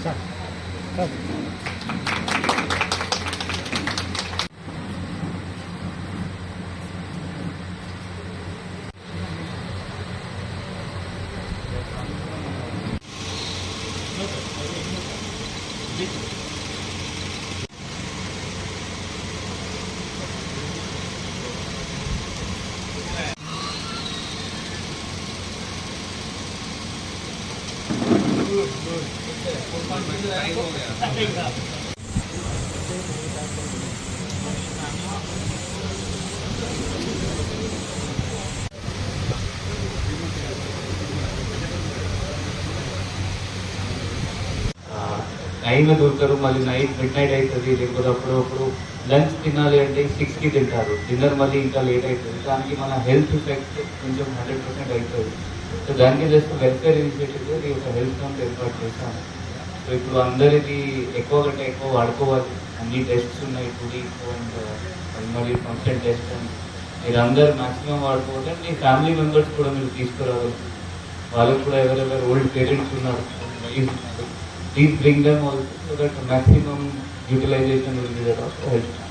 Sir sir టైంలో దొరుకుతారు, మళ్ళీ మిడ్ నైట్ అవుతుంది, లేకపోతే అప్పుడు లంచ్ తినాలి అంటే 6కి తింటారు, డిన్నర్ మళ్ళీ ఇంకా లేట్ అవుతుంది. దానికి మన హెల్త్ ఎఫెక్ట్ కొంచెం 100% అవుతుంది. సో దానికి జస్ట్ వెల్ఫేర్ ఇనిషియేటివ్గా ఇది ఒక హెల్త్ క్యాంప్ ఏర్పాటు చేస్తాము. సో ఇప్పుడు అందరిది ఎక్కువ కంటే ఎక్కువ వాడుకోవాలి, అన్ని టెస్ట్స్ ఉన్నాయి, అండ్ మళ్ళీ ఫంక్షన్ టెస్ట్ అండ్ మీరు అందరు మ్యాక్సిమం వాడుకోవాలి. అండ్ మీ ఫ్యామిలీ మెంబర్స్ కూడా మీరు తీసుకురావాలి, వాళ్ళకు కూడా ఎవరెవరు ఓల్డ్ పేరెంట్స్ ఉన్నారు please bring them also so that maximum utilization will be there of health.